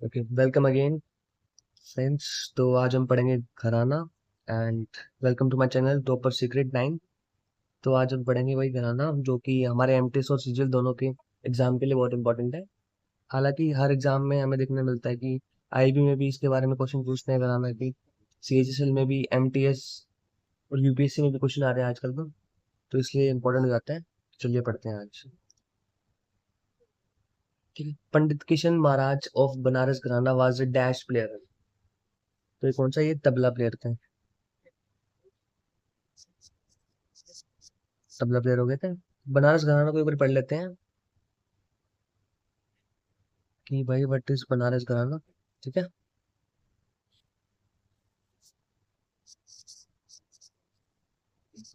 Okay, welcome again friends. तो आज हम पढ़ेंगे घराना and welcome to my channel topper secret 9। तो आज हम पढ़ेंगे वही घराना जो कि हमारे एमटीएस और सीजीएल दोनों के एग्जाम के लिए बहुत इंपॉर्टेंट है। हालांकि हर एग्जाम में हमें देखने मिलता है कि आईबी में भी इसके बारे में क्वेश्चन पूछते हैं घराना की, सीएचएसएल में भी, एमटीएस और यूपीएससी में भी क्वेश्चन आ रहे हैं आजकल। तो इसलिए इंपॉर्टेंट हो जाता है। चलिए पढ़ते हैं आज। ठीक है। पंडित किशन महाराज ऑफ बनारस घराना वाज अ डैश प्लेयर। तो ये कौन सा, ये तबला प्लेयर थे। तबला प्लेयर हो गए थे। बनारस घराना को एक बार पढ़ लेते हैं कि भाई व्हाट इज बनारस घराना। ठीक है।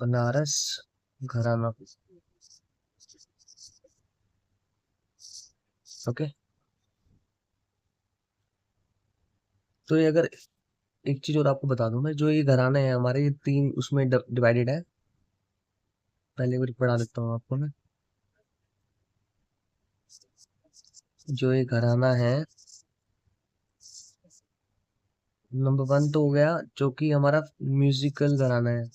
बनारस घराना। ओके। तो ये अगर एक चीज और आपको बता दूं मैं, जो ये घराने हैं हमारे, ये तीन उसमें डिवाइडेड है। पहले बार पढ़ा देता हूँ आपको मैं। जो ये घराना है, नंबर वन तो हो गया जो कि हमारा म्यूजिकल घराना है।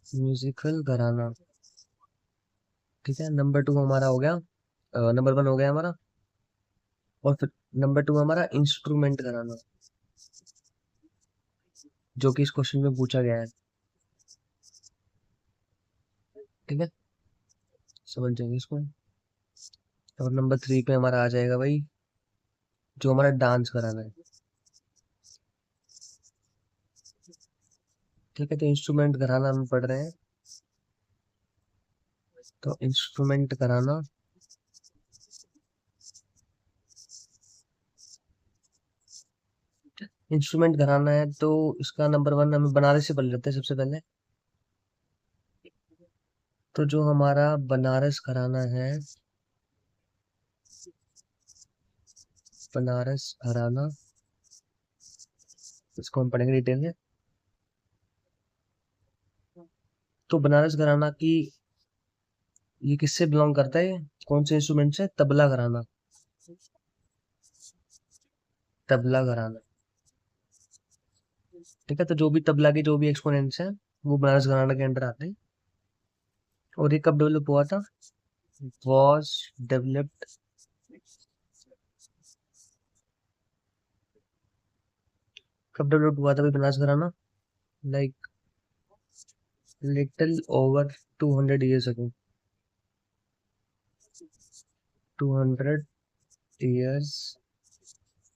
म्यूजिकल घराना। ठीक है। नंबर टू हमारा हो गया, नंबर वन हो गया हमारा। और फिर नंबर टू हमारा इंस्ट्रूमेंट घराना, जो कि इस क्वेश्चन में पूछा गया है। ठीक है, समझ जाएंगे इसको। और नंबर थ्री पे हमारा आ जाएगा भाई, जो हमारा डांस कराना है। ठीक है। तो इंस्ट्रूमेंट कराना हम पढ़ रहे हैं। तो इंस्ट्रूमेंट कराना, इंस्ट्रूमेंट कराना है तो इसका नंबर वन हमें बनारस से पढ़ लेते हैं सबसे पहले। तो जो हमारा बनारस घराना है, बनारस घराना, इसको हम पढ़ेंगे डिटेल में। तो बनारस घराना की, ये किससे बिलोंग करता है, कौन से इंस्ट्रूमेंट से? तबला घराना। तबला घराना। ठीक है। तो जो भी तबला के जो भी एक्सपोनेंट्स हैं, वो बनारस घराना के अंडर आते हैं। और ये कब डेवलप हुआ था? वॉज डेवलप्ड, कब डेवलप हुआ था भाई बनारस घराना? Like little over 200 years ago। 200 years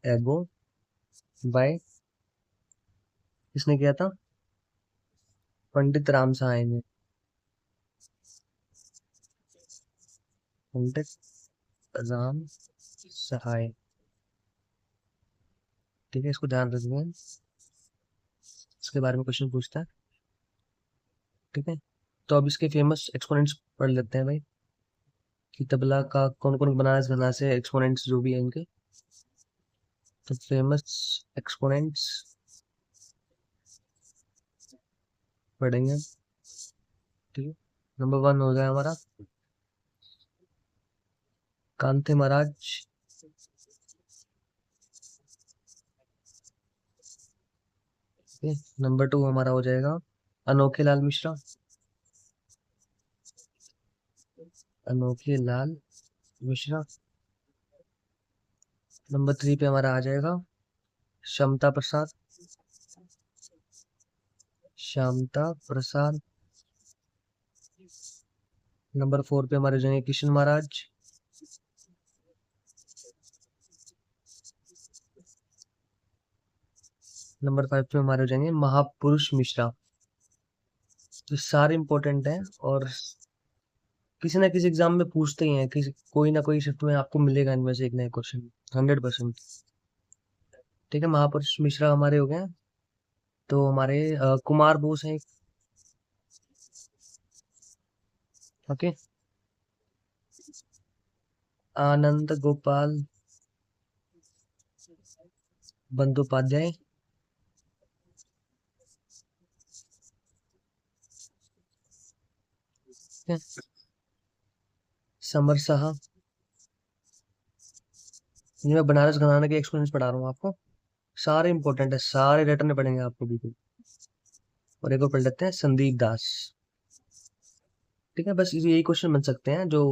ago। By, किसने किया था? पंडित राम सहाय ने। पंडित राम सहाय। ठीक है, इसको ध्यान रखिए, इसके बारे में क्वेश्चन पूछता है। ठीक है। तो अब इसके फेमस एक्सपोनेंट्स पढ़ लेते हैं भाई, कि तबला का कौन कौन बनारस घराना से एक्सपोनेंट्स जो भी है इनके। तो फेमस एक्सपोनेंट्स पढ़ेंगे। ठीक है। नंबर वन हो गया हमारा कांते महाराज। ठीक है। नंबर टू हमारा हो जाएगा अनोखे लाल मिश्रा। अनोखे लाल मिश्रा। नंबर थ्री पे हमारा आ जाएगा क्षमता प्रसाद। क्षमता प्रसाद। नंबर फोर पे हमारे जाएंगे किशन महाराज। नंबर फाइव पे हमारे हो जाएंगे महापुरुष मिश्रा। तो सारे इंपॉर्टेंट हैं, और किसी ना किसी एग्जाम में पूछते ही हैं, किसी कोई ना कोई शिफ्ट में आपको मिलेगा इनमें से एक नया क्वेश्चन, 100%। ठीक है। महापुरुष मिश्रा हमारे हो गए। तो हमारे कुमार बोस हैं। ओके। आनंद गोपाल बंदोपाध्याय। ठीक है। समर साहा। ये मैं बनारस घराना के एक्सपीरियंस पढ़ा रहा हूँ आपको, सारे इंपॉर्टेंट है, सारे रटने पड़ेंगे आपको बिल्कुल। और एक और पढ़ लेते हैं, संदीप दास। ठीक है, बस यही क्वेश्चन बन सकते हैं जो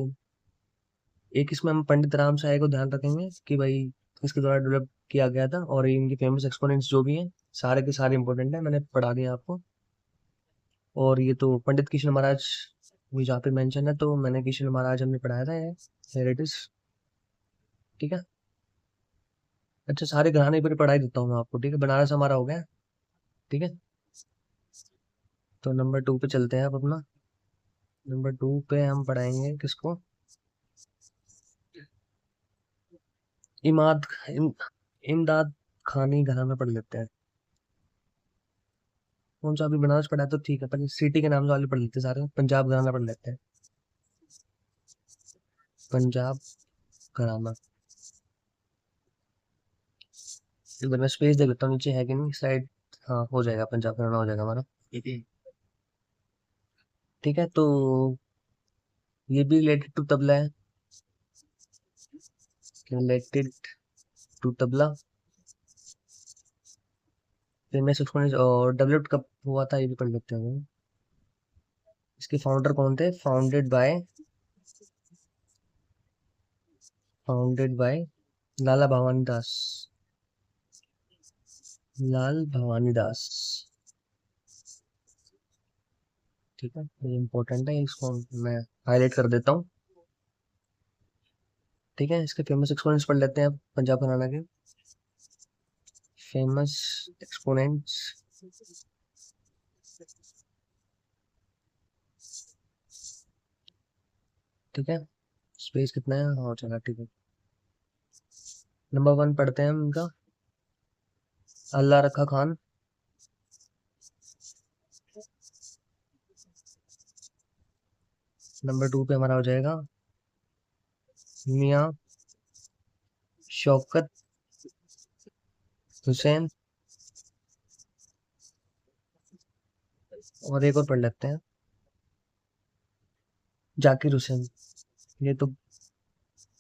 एक इसमें हम पंडित राम साय को ध्यान रखेंगे कि भाई इसके द्वारा डेवलप किया गया था, और इनके फेमस एक्सपोनेंट्स जो भी हैं सारे के सारे इंपॉर्टेंट है, मैंने पढ़ा दिया आपको। और ये तो पंडित कृष्ण महाराज भी जहाँ पे मेंशन है, तो मैंने कृष्ण महाराज हमने पढ़ाया था ये, here it is। ठीक है, अच्छा सारे घराने पर पढ़ा ही देता हूँ मैं आपको। ठीक है, बनारस हमारा हो गया। ठीक है, तो नंबर 2 पे चलते हैं आप अपना। नंबर 2 पे हम पढ़ाएंगे किसको, इमाद इम, इमदाद खानी घराना पढ़ लेते हैं। कौन सा अभी बनारस पढ़ा है तो ठीक है, पर सिटी के नाम से वाले पढ़ लेते हैं सारे। पंजाब घराना पढ़ लेते हैं, पंजाब घराना। एक बार मैं स्पेस देख लेता हूँ नीचे है कि नहीं साइड। हाँ हो जाएगा, पंजाब घराना हो जाएगा हमारा। ठीक है, तो ये भी रिलेटेड टू तबला है, रिलेटेड टू तबला। फिर मैं सिक्स और डेवलप्ड कब हुआ था ये भी पढ़ लेते हैं। इसके फाउंडर कौन थे, फाउंडेड बाय लाला भवानी दास, लाल भवानी दास। ठीक है, ये इम्पोर्टेंट है, इसको मैं हाईलाइट कर देता हूँ। ठीक है, इसके फेमस एक्सपोनेंट्स पढ़ लेते हैं अब पंजाब घराना के। फेमस एक्सपोनेंट्स, ठीक है, स्पेस कितना है, हाँ चला ठीक है। नंबर 1 पढ़ते हैं हम इनका, अल्लाह रखा खान। नंबर 2 पे हमारा हो जाएगा मियाँ शौकत हुसैन। और एक और पढ़ लेते हैं, जाकिर हुसैन। ये तो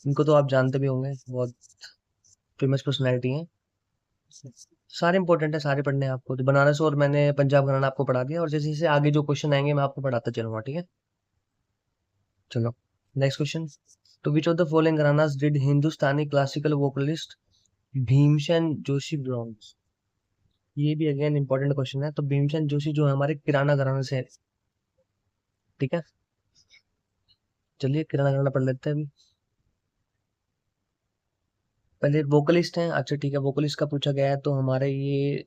इनको तो आप जानते भी होंगे, बहुत फेमस पर्सनैलिटी हैं। सारे इंपॉर्टेंट है, सारे पढ़ने हैं आपको। तो बनारस और मैंने पंजाब घराना आपको पढ़ा दिया, और जैसे जैसे आगे जो क्वेश्चन आएंगे मैं आपको पढ़ाता चलूंगा। ठीक है, चलो नेक्स्ट क्वेश्चन। तो which of the following gharanas did Hindustani classical vocalist Bhimsen Joshi belongs. ये भी अगेन इंपॉर्टेंट क्वेश्चन है। तो भीमसेन जोशी जो है हमारे किराना घराने से है। ठीक है, चलिए किराना घराना पढ़ लेते हैं अभी। पहले वोकलिस्ट हैं, अच्छा ठीक है, वोकलिस्ट का पूछा गया है तो हमारे ये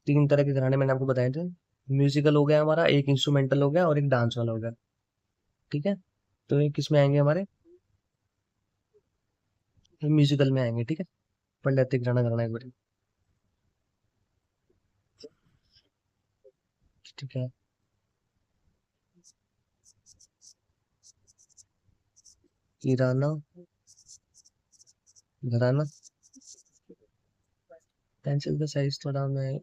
3 तरह के घराने मैंने आपको बताए थे। म्यूजिकल हो गया हमारा, एक इंस्ट्रूमेंटल हो गया, और एक डांस वाला हो गया। ठीक है, तो ये किस में आएंगे हमारे, म्यूजिकल में आएंगे। ठीक है, पढ़ लेते हैं गाना गाना एक बार। ठीक है, किराना घराना। पेंसिल का साइज थोड़ा मैं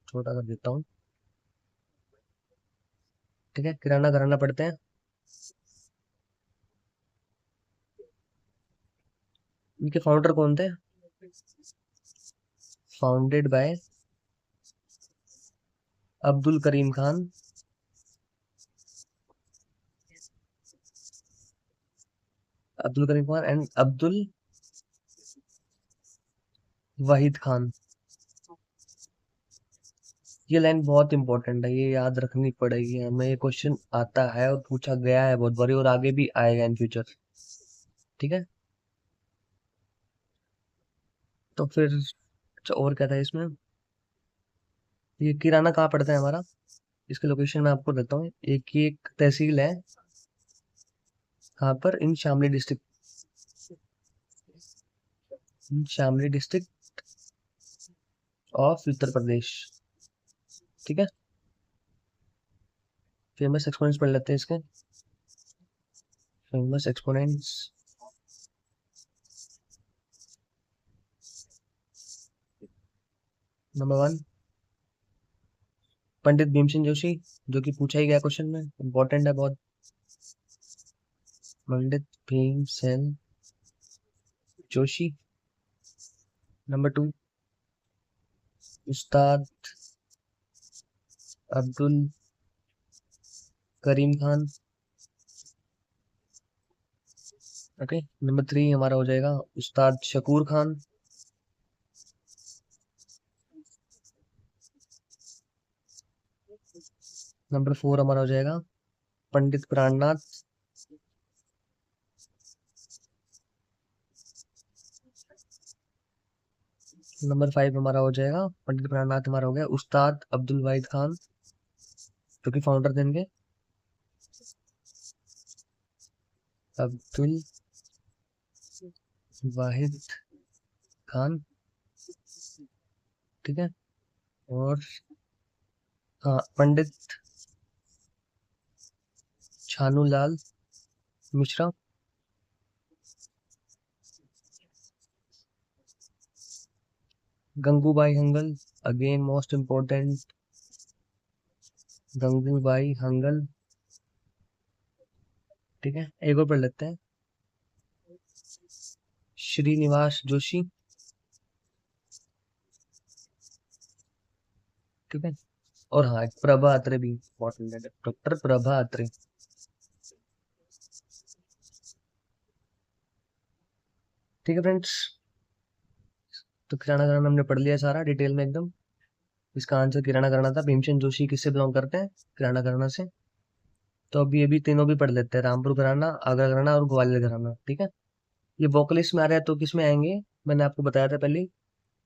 छोटा कर देता हूँ। ठीक है, किराना घराना पढ़ते हैं। इनके फाउंडर कौन थे, founded by Abdul Karim Khan, Abdul Karim Khan and Abdul Wahid Khan. ये लाइन बहुत इंपॉर्टेंट है, ये याद रखनी पड़ेगी हमें, ये क्वेश्चन आता है और पूछा गया है बहुत बारी, और आगे भी आएगा इन फ्यूचर। ठीक है, तो फिर अच्छा और क्या था इसमें, ये किराना कहाँ पड़ता है हमारा, इसकी लोकेशन मैं आपको देता हूँ। एक तहसील है, कहाँ पर, in Shamli district, in Shamli district of Uttar Pradesh. ठीक है, फेमस एक्सपोनेंट्स पढ़ लेते हैं इसके। Famous exponents, number 1 Pandit Bhimsen Joshi, जो कि पूछा ही गया क्वेश्चन में, इंपॉर्टेंट है बहुत। पंडित भीमसेन जोशी। नंबर 2 उस्ताद अब्दुल करीम खान। ओके, नंबर 3 हमारा हो जाएगा उस्ताद शकूर खान। नंबर 4 हमारा हो जाएगा पंडित प्राणनाथ। नंबर 5 हमारा हो जाएगा पंडित प्राणनाथ, हमारा हो गया उस्ताद अब्दुल वाहिद खान, जो कि फाउंडर थे इनके। अब्दुल वाहिद खान, ठीक है। और हाँ, Pandit Chhannulal Mishra. Gangubai Hangal, again most important, Gangubai Hangal, ठीक है। एक और पढ़ लेते हैं, श्रीनिवास जोशी, ठीक है। और हाँ, एक प्रभा अत्रे भी इम्पोर्टेंट है, डॉक्टर प्रभा अत्रे। ठीक है फ्रेंड्स, तो किराना घराना हमने पढ़ लिया सारा डिटेल में एकदम। इसका आंसर किराना घराना था। भीमसेन जोशी किससे बिलोंग करते हैं? किराना घराना से। तो अभी अभी तीनों भी पढ़ लेते हैं, रामपुर घराना, आगरा घराना और ग्वालियर घराना, ठीक है। ये वोकलिस्ट में आ रहा है तो किस में आएंगे, मैंने आपको बताया था पहले ही।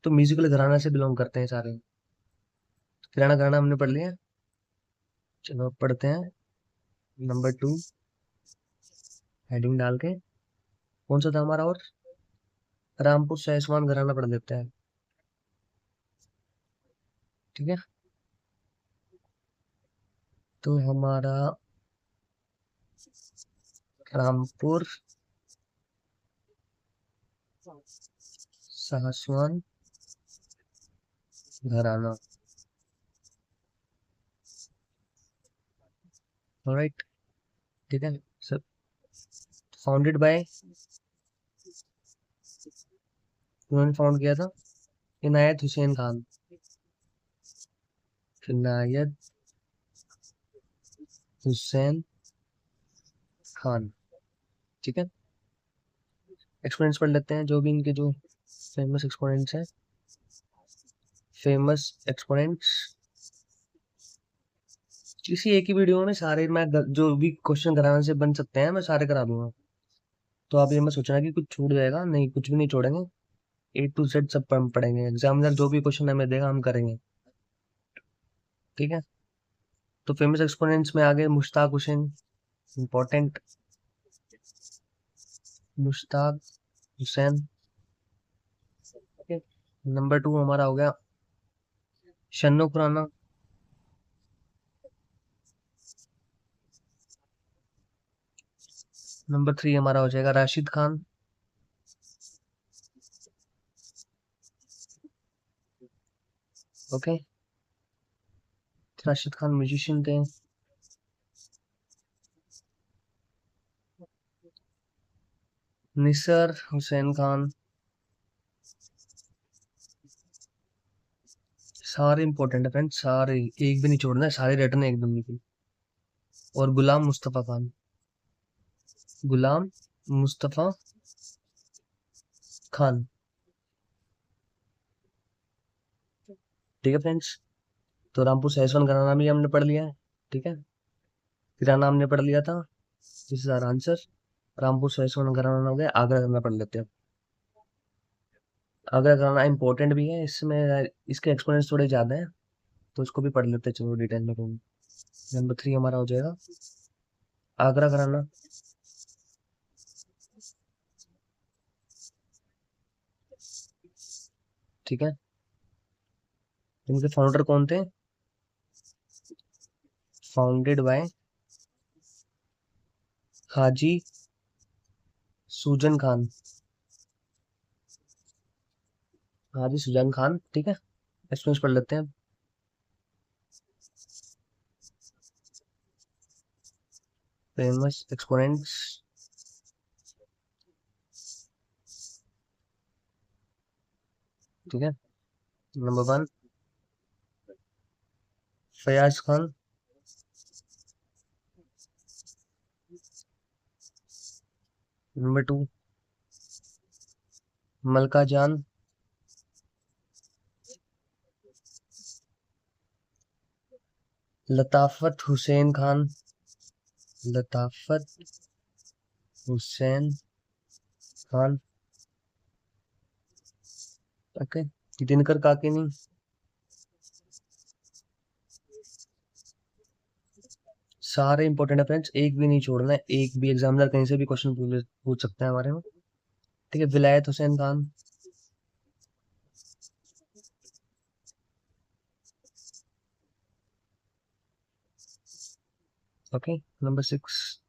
तो म्यूजिकल घराना से बिलोंग करते हैं सारे। किराना घराना हमने पढ़ लिया। चलो अब पढ़ते हैं नंबर 2, हेडिंग डाल के। कौन सा था हमारा? और रामपुर सैसवान घराना पढ़ लेते हैं, ठीक है। तो हमारा रामपुर सहासवान घराना, ऑलराइट, ठीक है। सब फाउंडेड बाय, उन्होंने फाउंड किया था इनायत हुसैन खान। इनायत हुसैन खान, ठीक है। एक्सपोनेंट्स पढ़ लेते हैं, जो भी इनके जो फेमस एक्सपोनेंट्स हैं। फेमस एक्सपोनेंट्स, किसी एक ही वीडियो में सारे मैं जो भी क्वेश्चन कराने से बन सकते हैं मैं सारे करा दूंगा। तो आप ये मत सोचना कि कुछ छूट जाएगा, नहीं, कुछ भी नहीं छोड़ेंगे। A to Z सब पढ़ेंगे, एग्जामिनर जो भी क्वेश्चन हमें देगा हम करेंगे, ठीक है। तो फेमस एक्सपोनेंट्स में आगे मुश्ताक हुसैन, इम्पोर्टेंट, मुश्ताक हुसैन, नंबर 2 हमारा हो गया शन्नो खुराना। नंबर 3 हमारा हो जाएगा राशिद खान। ओके, राशिद खान म्यूजिशियन थे। निसर हुसैन खान, सारे इंपॉर्टेंट है फ्रेंड्स, सारे, एक भी नहीं छोड़ना है, सारे रिटर्न है एकदम बिल्कुल। और गुलाम मुस्तफा खान, गुलाम मुस्तफा खान, ठीक है फ्रेंड्स। तो रामपुर सैसवन का नाम भी हमने पढ़ लिया है, ठीक है। किराना हमने पढ़ लिया था, this is our answer. Rampur Sahaswan gharana हो गया। आगरा घराना पढ़ लेते हैं। आगरा घराना इंपॉर्टेंट भी है, इसमें इसके एक्सपोनेंट्स थोड़े ज्यादा है, तो इसको भी पढ़ लेते हैं, चलो डिटेल में। नंबर 3 हमारा हो जाएगा आगरा घराना, ठीक है। इनके फाउंडर कौन थे? फाउंडेड बाय हाजी सुजन खान, हाजी सुजन खान, ठीक है। एक्सपीरियंस पढ़ लेते हैं। फेमस एक्सपोनेंट्स, ठीक है। नंबर 1 फयाज खान। नंबर 2 मलका जान। लताफत हुसैन खान। लताफत हुसैन खान। ओके। दिनकर काकिनी। सारे इंपॉर्टेंट है फ्रेंड्स, एक भी नहीं छोड़ना है, एक भी एग्जामिनर कहीं से भी क्वेश्चन पूछ सकता है हमारे में। ठीक है। विलायत हुसैन खान। ओके। नंबर 6।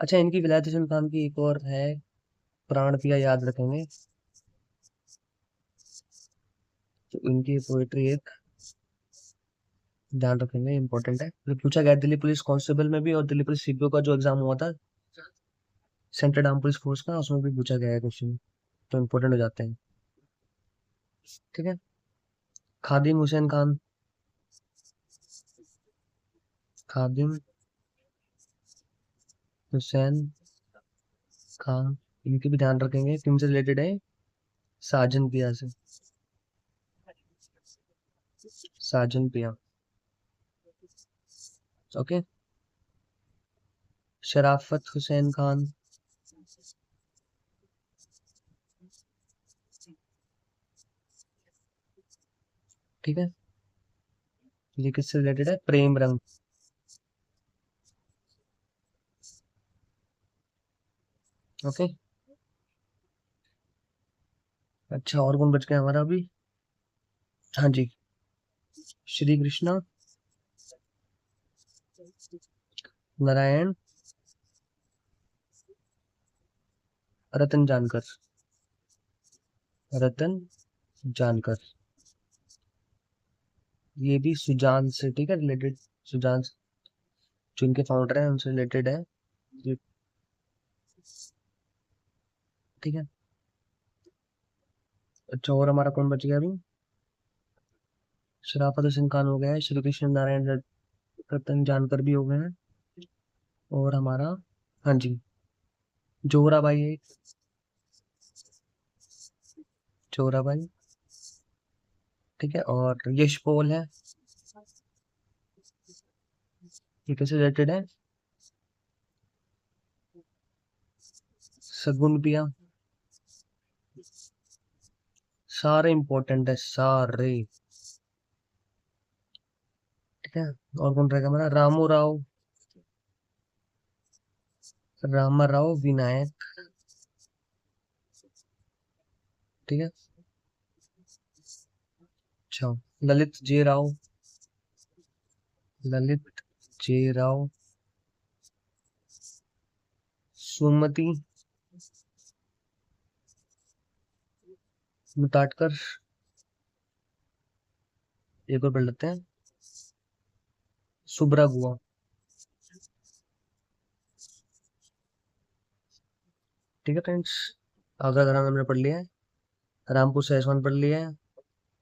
अच्छा, इनकी विलायत हुसैन खान की एक और है, प्राण पिया, याद रखेंगे। तो इनकी पोएट्री एक ध्यान रखेंगे, इंपॉर्टेंट है। तो पूछा गया दिल्ली पुलिस कांस्टेबल में भी और दिल्ली पुलिस सीपीओ का जो एग्जाम हुआ था सेंट्रल आर्म पुलिस फोर्स का, उसमें भी पूछा गया है क्वेश्चन, तो इंपॉर्टेंट हो जाते हैं। ठीक है। खादिम हुसैन खान। खादिम हुसैन खान, इनकी भी ध्यान रखेंगे, किन से रिलेटेड है, साजन पिया से। साजन पिया। ओके। शराफत हुसैन खान। ठीक है। ये किससे रिलेटेड है, प्रेम रंग। ओके। अच्छा, और कौन बच गया हमारा अभी। हाँ जी। श्री कृष्णा। नारायण। रतन जानकर। रतन जानकर। ये भी सुजान से, ठीक है, रिलेटेड। सुजान, जो इनके फाउंडर है उनसे रिलेटेड है ये। ठीक है। अच्छा, और हमारा कौन बच गया अभी। शराफत हुसैन खान हो गया है, श्री कृष्ण नारायण रतन जानकर भी हो गए हैं। और हमारा, हाँ जी, जोराबाई है। जोराबाई। ठीक है। और यशपोल है। ये कैसे रिलेटेड है, सगुन पिया। सारे इंपॉर्टेंट है सारे। ठीक है। और कौन रहेगा हमारा, रामू राव। रामाराव विनायक। ठीक है। अच्छा, ललित जे राव। ललित जे राव। सुमति मुताटकर। एक और पढ़ लेते हैं, सुब्रा गुआ। ठीक है फ्रेंड्स। आगरा घराना हमने पढ़ लिया है, रामपुर सहसवान पढ़ लिया है,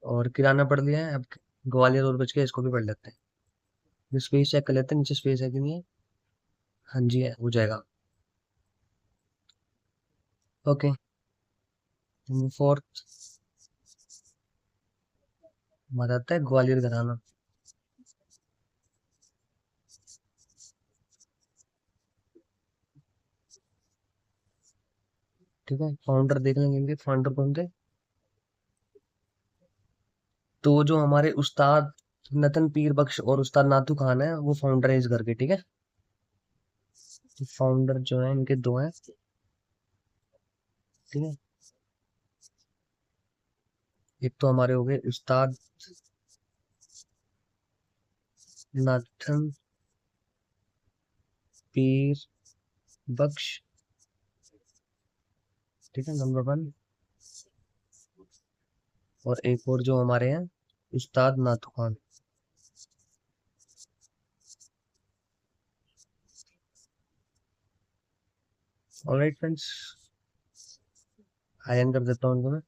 और किराना पढ़ लिया है। अब ग्वालियर और बच गया, इसको भी पढ़ लेते हैं। ये स्पेस चेक कर लेते हैं, नीचे स्पेस है कि नहीं है। हाँ जी है, हो जाएगा। ओके। फोर्थ हमारा आता है ग्वालियर घराना। ठीक है। फाउंडर देख लेंगे इनके, फाउंडर कौन थे। तो जो हमारे उस्ताद नतन पीर बख्श और उस्ताद नाथू खान है, वो फाउंडर है इस घर के। ठीक है। फाउंडर जो है इनके दो हैं। ठीक है। एक तो हमारे हो गए उस्ताद नाथन पीर बख्श। ठीक है, नंबर 1। और एक और जो हमारे हैं, उस्ताद Nathu Khan. Alright friends, ion कर देता हूँ इनको मैं।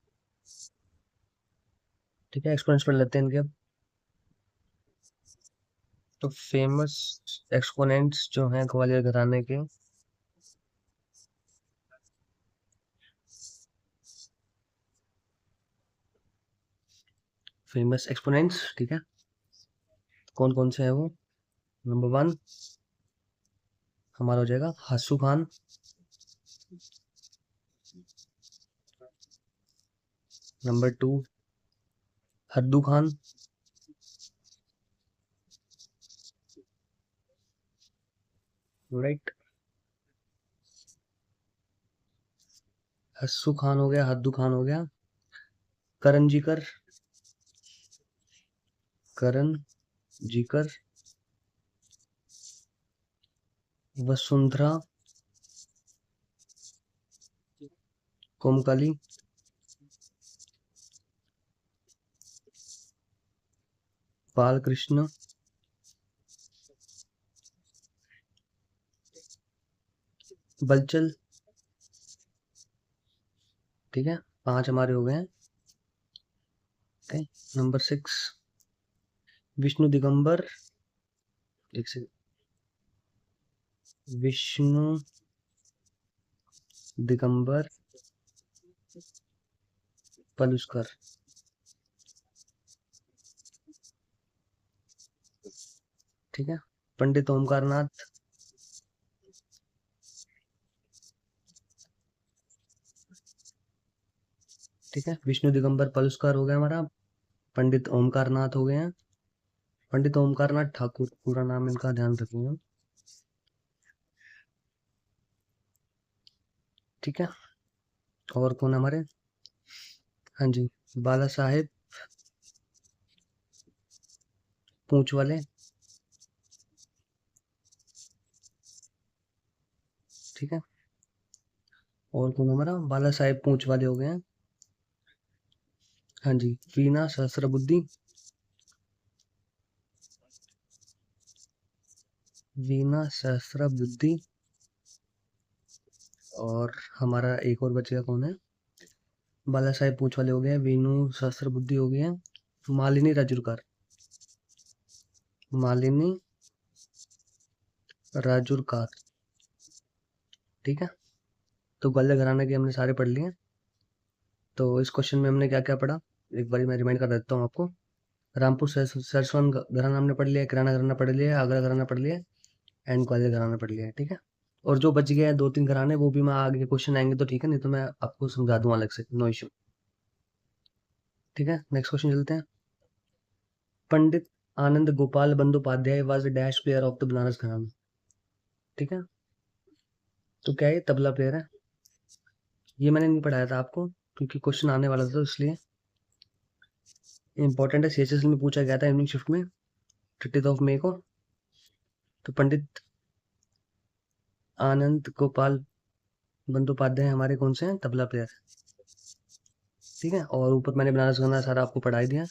ठीक है, एक्सपोनेंट्स पढ़ लेते हैं इनके अब। तो फेमस एक्सपोनेंट्स जो हैं ग्वालियर घराने के, फेमस एक्सपोनेंट्स, ठीक है, कौन कौन से हैं वो। नंबर वन हमारा हो जाएगा Hassu Khan. Number two Haddu Khan. Right, Hassu Khan हो गया, हद्दू खान हो गया। करण जीकर, करण जीकर, वसुंधरा कोमकाली, बालकृष्ण, बलचल। ठीक है, पांच हमारे हो गए हैं। Okay, number six Vishnu Digambar, एक से विष्णु दिगंबर पलुस्कर। ठीक है, पंडित ओमकार नाथ, ठीक है, विष्णु दिगंबर पलुस्कर हो गया हमारा। पंडित ओमकार नाथ हो गए हैं, पंडित ओमकार नाथ ठाकुर पूरा नाम इनका ध्यान रखिएगा। ठीक है, और कौन है हमारे, हाँ जी, बाला साहेब पूंछ वाले। ठीक है, और कौन हमारा बाला साहेब पूंछ वाले हो गए हैं। हाँ जी, वीना सहस्त्रबुद्धि, वीना सहस्त्रबुद्धि। और हमारा एक और बचेगा कौन है, बाला साहेब पूंछ वाले हो गए हैं, वीनू सहस्त्रबुद्धि हो गई है, मालिनी राजुरकर, मालिनी राजुरकर। ठीक है, तो ग्वालियर घराने के हमने सारे पढ़ लिए। तो इस क्वेश्चन में हमने क्या क्या पढ़ा, एक बार मैं रिमाइंड कर देता हूँ आपको। रामपुर सरसवन घराना हमने पढ़ लिया, किराना घराना पढ़ लिया, आगरा घराना पढ़ लिया, एंड ग्वालियर घराना पढ़ लिया है। ठीक है, और जो बच गया है दो तीन घराने, वो भी मैं आगे के क्वेश्चन आएंगे तो ठीक है, नहीं तो मैं आपको समझा दूंगा अलग से, नो इश्यू। ठीक है, नेक्स्ट क्वेश्चन चलते हैं। Pandit Anand Gopal Bandopadhyay was dash player of the Banaras घराना। ठीक है, तो क्या ये तबला प्लेयर है। ये मैंने नहीं पढ़ाया था आपको, क्योंकि क्वेश्चन आने वाला था तो इसलिए इंपॉर्टेंट है, सीएचएस में पूछा गया था इवनिंग शिफ्ट में 30 मई को। तो पंडित आनंद गोपाल बंदोपाध्याय हमारे कौन से हैं, तबला प्लेयर। ठीक है, और ऊपर मैंने बनारस गाना सारा आपको पढ़ा ही दिया,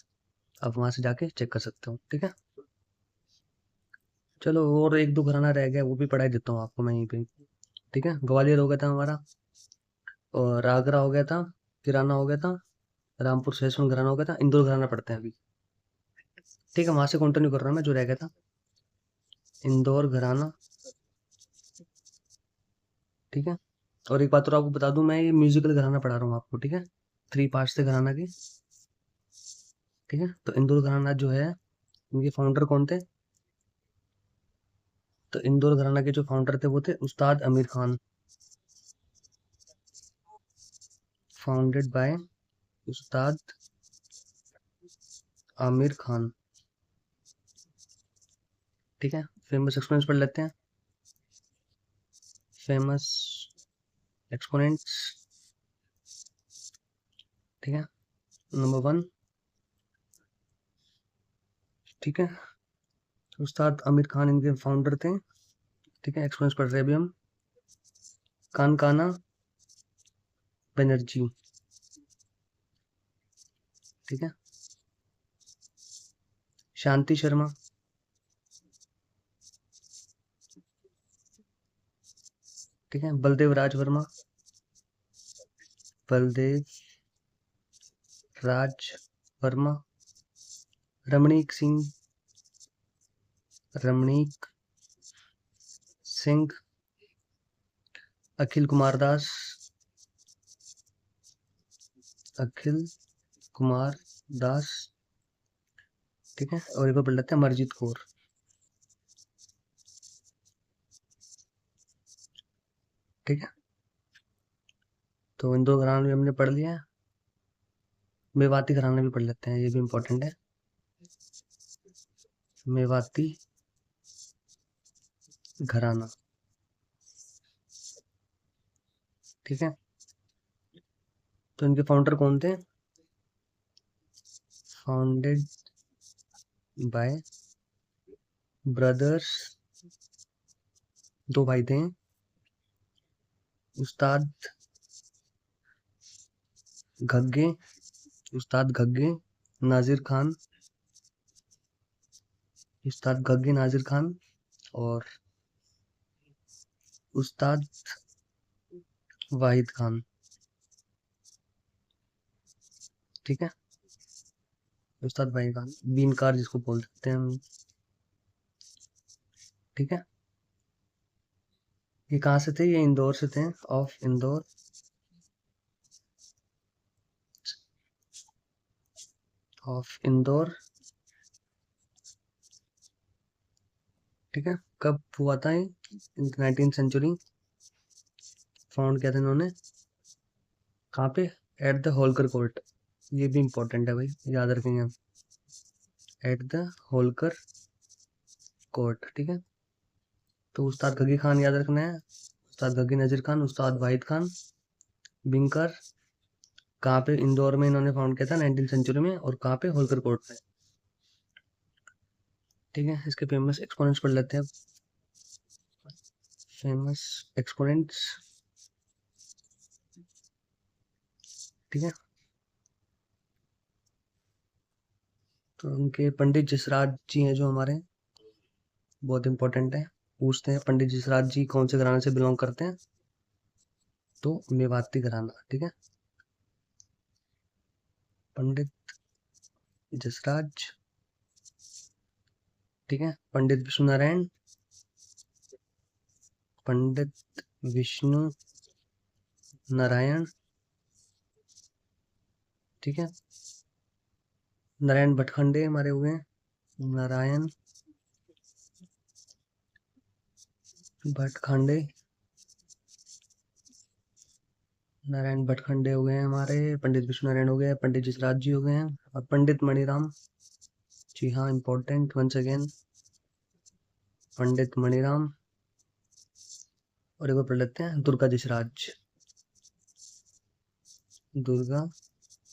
आप वहां से जाके चेक कर सकते हो। ठीक है, चलो और एक दो घराना रह गया, वो भी पढ़ा ही देता हूँ आपको मैं यहीं पे। ठीक है, ग्वालियर हो गया था हमारा, और आगरा हो गया था, किराना हो गया था, रामपुर सहेसवन घराना हो गया था, इंदौर घराना पढ़ते हैं अभी। ठीक है, वहां से कंटिन्यू कर रहा हूँ मैं, जो रह गया था इंदौर घराना। ठीक है, और एक बात और आपको बता दूं, मैं ये म्यूजिकल घराना पढ़ा रहा हूँ आपको। ठीक है, 3 पार्ट्स थे घराना के। ठीक है, तो इंदौर घराना जो है, इनके फाउंडर कौन थे, तो इंदौर घराना के जो फाउंडर थे वो थे उस्ताद आमिर खान, फाउंडेड बाय उस्ताद आमिर खान। ठीक है, फेमस एक्सपोनेंट्स पढ़ लेते हैं। फेमस एक्सपोनेंट्स, ठीक है, नंबर वन, ठीक है, उस्ताद आमिर खान इनके फाउंडर थे। ठीक है, एक्सपोनेंट्स पढ़ रहे हैं अभी हम। कानकाना बनर्जी, ठीक है, शांति शर्मा, ठीक है, बलदेव राज वर्मा, बलदेव राज वर्मा, रमणीक सिंह, रमणीक सिंह, अखिल कुमार दास, अखिल कुमार दास, ठीक है। और एक और पढ़ लेते हैं, अमरजीत कौर, ठीक है। तो इन दो घरानों भी हमने पढ़ लिया है। मेवाती घराना भी पढ़ लेते हैं, ये भी इम्पोर्टेंट है। मेवाती घराना, ठीक है। तो इनके फाउंडर कौन थे? फाउंडेड बाय ब्रदर्स, दो भाई थे, उस्ताद घग्गे, उस्ताद घग्गे नाजिर खान, उस्ताद घग्गे नाजिर खान और उस्ताद वाहिद खान, ठीक है। उस्ताद वाहिद खान, बीनकार जिसको बोल सकते हैं हम, ठीक है। ये कहाँ से थे? ये इंदौर से थे, ऑफ इंदौर, ऑफ इंदौर, ठीक है। कब हुआ था ये? 19th century. फाउंड किया था इन्होंने कहाँ पे? एट द होलकर कोर्ट, ये भी इम्पोर्टेंट है भाई, याद रखेंगे हम, एट द होलकर कोर्ट, ठीक है। तो उस्ताद घगी खान याद रखना है, उस्ताद घगी नजीर खान, उस्ताद वाहिद खान, बिंकर, कहाँ पे? इंदौर में इन्होंने फाउंड किया था 19th सेंचुरी में, और कहाँ पे? होलकर कोर्ट में, ठीक है। इसके फेमस एक्सपोनेंट्स पढ़ लेते हैं। फेमस एक्सपोनेंट्स, ठीक है। तो उनके पंडित जसराज जी हैं जो हमारे, बहुत इंपॉर्टेंट है। पूछते हैं पंडित जसराज जी कौन से घराने से बिलोंग करते हैं? तो मेवाती घराना, ठीक है। पंडित जसराज, ठीक है। पंडित विष्णु नारायण, पंडित विष्णु नारायण, ठीक है। नारायण भटखंडे हमारे हुए हैं, नारायण भटखंडे, नारायण भटखंडे हो गए हैं हमारे, पंडित विष्णु नारायण हो गए, पंडित जसराज जी हो गए हैं, और पंडित मणिराम, जी हाँ, इम्पोर्टेंट वंस अगेन, पंडित मणिराम। और एक बार पढ़ लेते हैं, दुर्गा जसराज, दुर्गा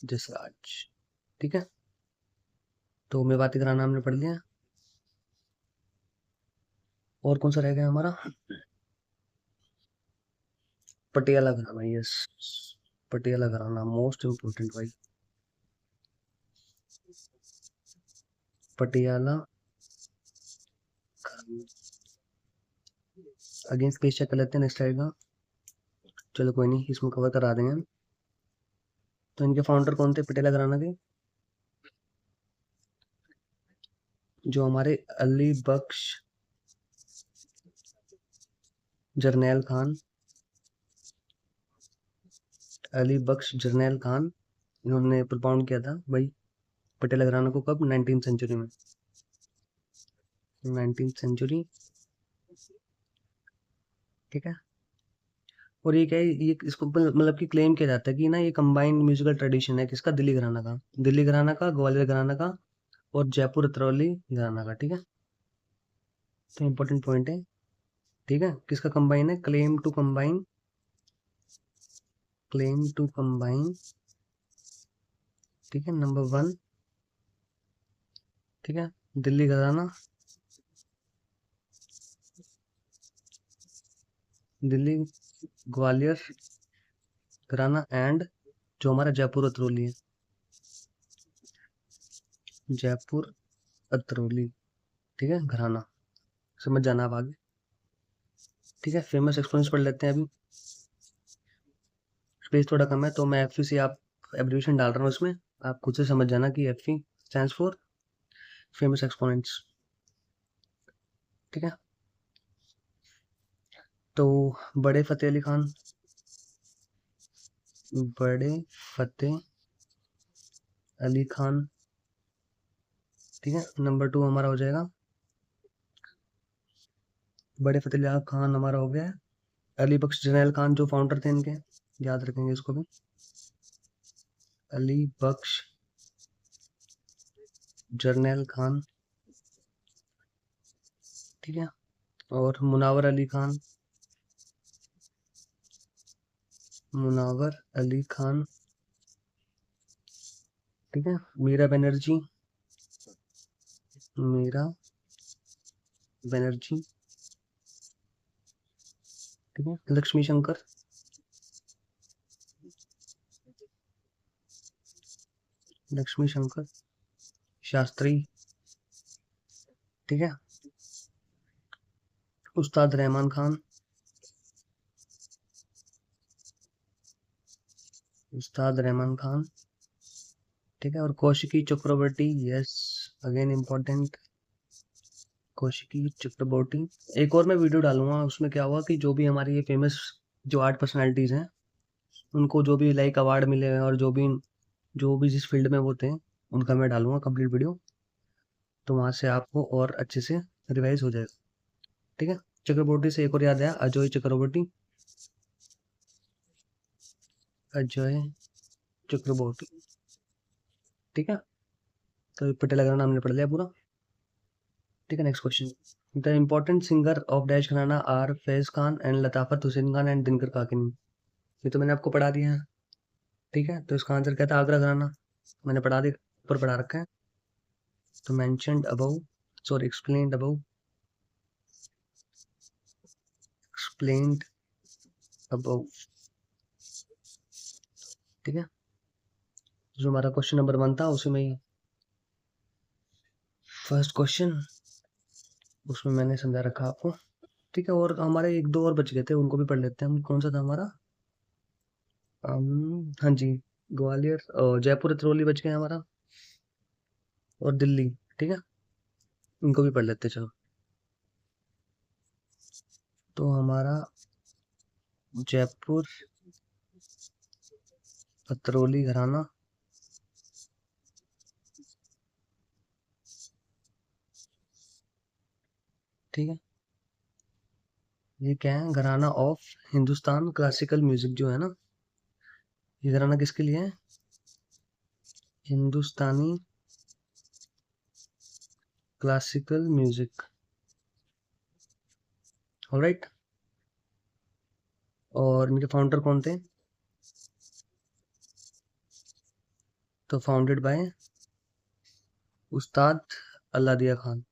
जसराज, ठीक है। तो मेवाती घराना हमने पढ़ लिया। और कौन सा रह गया हमारा? पटियाला घराना, यस, पटियाला घराना मोस्ट इम्पोर्टेंट भाई, पटियाला अगेन स्पेस चेक कर लेते हैं नेक्स्ट आएगा, चलो कोई नहीं, इसमें कवर करा देंगे हम। तो इनके फाउंडर कौन थे पटियाला घराना के? जो हमारे अली बख्श जरनैल खान, अली बख्श जरनैल खान, इन्होंने प्रोपाउंड किया था भाई पटियाला घराना को, कब? 19th सेंचुरी में, 19th सेंचुरी, ठीक है। और ये क्या है, ये इसको मतलब कि क्लेम किया जाता है कि ना ये कंबाइंड म्यूजिकल ट्रेडिशन है किसका? दिल्ली घराना का, दिल्ली घराना का, ग्वालियर घराना का, और जयपुर अतरौली घराना का, ठीक है। तो इम्पोर्टेंट पॉइंट है, ठीक है। किसका कंबाइन है? Claim to combine, claim to combine, ठीक है, नंबर 1, ठीक है। दिल्ली घराना, दिल्ली ग्वालियर घराना, एंड जो हमारा जयपुर अतरौली है, जयपुर अतरौली, ठीक है, घराना, समझ जाना आप आगे, ठीक है। फेमस एक्सपोनेंट्स पढ़ लेते हैं अभी, स्पेस थोड़ा कम है तो मैं एफ से आप एब्रीविएशन डाल रहा हूँ उसमें, आप खुद से समझ जाना कि F stands for famous exponents. ठीक है, तो बड़े फतेह अली खान, बड़े फतेह अली खान। ठीक है, नंबर 2 हमारा हो जाएगा, बड़े फतेह अली खान हमारा हो गया है। अली बख्श जरनैल खान जो फाउंडर थे इनके, याद रखेंगे इसको भी, अली बख्श जरनैल खान। ठीक है, और मुनावर अली खान, मुनावर अली खान। ठीक है, मीरा बनर्जी, मीरा बनर्जी। ठीक है, लक्ष्मी शंकर, लक्ष्मी शंकर शास्त्री। ठीक है, उस्ताद रहमान खान, उस्ताद रहमान खान। ठीक है, और कौशिकी चक्रवर्ती, यस, अगेन इम्पोर्टेंट, कौशिकी चक्रवर्ती। एक और मैं वीडियो डालूंगा, उसमें क्या हुआ कि जो भी हमारी ये फेमस जो आर्ट पर्सनालिटीज हैं, उनको जो भी लाइक अवार्ड मिले हैं और जो भी जिस फील्ड में वो थे, उनका मैं डालूंगा कंप्लीट वीडियो, तो वहां से आपको और अच्छे से रिवाइज हो जाएगा। ठीक है, चक्रवर्ती से एक और याद आया, अजय चक्रवर्ती, अजय चक्रवर्ती। ठीक है, तो पटेल का नाम हमने पढ़ लिया पूरा। ठीक है, next question, the important singer of dash gharana are Faiz Khan and Latafat Hussain Khan and Dinkar Kaikini. ये तो मैंने आपको पढ़ा दिया है। ठीक है, तो इसका आंसर क्या था, आगरा घराना, मैंने पढ़ा दिया, ऊपर पढ़ा रखा है। तो mentioned above, sorry explained above, explained above. ठीक है, जो हमारा क्वेश्चन नंबर 1 था उसी में ही फर्स्ट क्वेश्चन, उसमें मैंने समझा रखा आपको। ठीक है, और हमारे एक दो और बच गए थे, उनको भी पढ़ लेते हैं हम। कौन सा था हमारा, हाँ जी, ग्वालियर और जयपुर अतरौली बच गया हमारा, और दिल्ली। ठीक है, इनको भी पढ़ लेते हैं, चलो। तो हमारा जयपुर अतरौली घराना, ठीक है, ये क्या है, घराना ऑफ हिंदुस्तान क्लासिकल म्यूजिक जो है ना, ये घराना किसके लिए है, हिंदुस्तानी क्लासिकल म्यूजिक। ऑलराइट, और इनके फाउंडर कौन थे, तो फाउंडेड बाय उस्ताद अल्लादिया खान।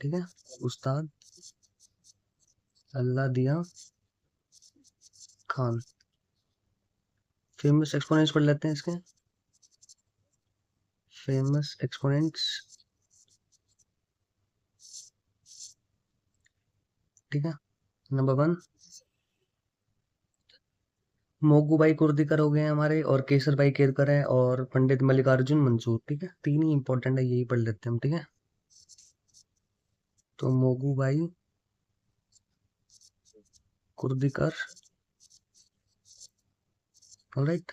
ठीक है, उस्ताद अल्लादिया खान। फेमस एक्सपोनेंट्स पढ़ लेते हैं इसके, फेमस एक्सपोनेंट्स। ठीक है, नंबर 1 मोगूबाई कुर्दीकर हो गए हैं हमारे, और केसर भाई केरकर है, और पंडित मल्लिकार्जुन मंसूर। ठीक है, तीन ही इंपॉर्टेंट है, यही पढ़ लेते हैं हम। ठीक है, तो मोगूबाई कुर्दीकर, ऑलराइट,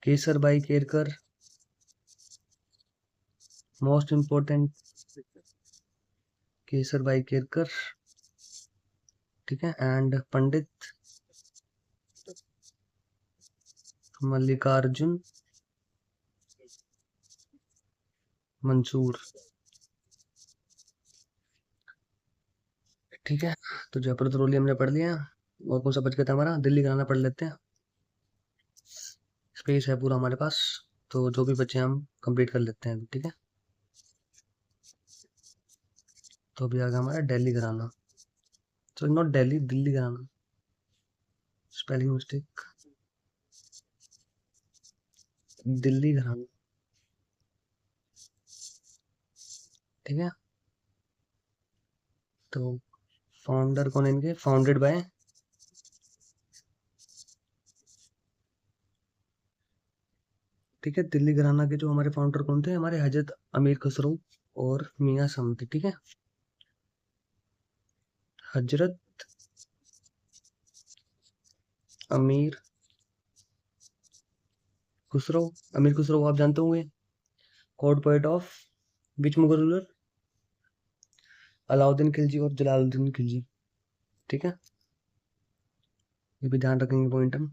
केसर भाई केरकर, मोस्ट इंपॉर्टेंट, केसर भाई केरकर। ठीक है, एंड पंडित मल्लिकार्जुन मंसूर। ठीक है, तो जयपुर अतरौली हमने पढ़ लिया, और कौन सा बच गया था हमारा, दिल्ली घराना पढ़ लेते हैं, स्पेस है पूरा हमारे पास, तो जो भी बचे हम कंप्लीट कर लेते हैं। ठीक है, तो अभी आ गया हमारा दिल्ली घराना, तो नॉट दिल्ली, दिल्ली घराना, स्पेलिंग मिस्टेक, दिल्ली घराना। ठीक है, तो फाउंडर कौन है इनके, फाउंडेड बाय ठीक है, दिल्ली घराना के जो हमारे फाउंडर कौन थे, हमारे हजरत अमीर खुसरो और मियाँ समती। ठीक है, हजरत अमीर खुसरो। अमीर खुसरो को आप जानते होंगे, court poet of which Mughal ruler, Alauddin Khilji और जलालुद्दीन खिलजी। ठीक है, ये भी ध्यान रखेंगे पॉइंट हम।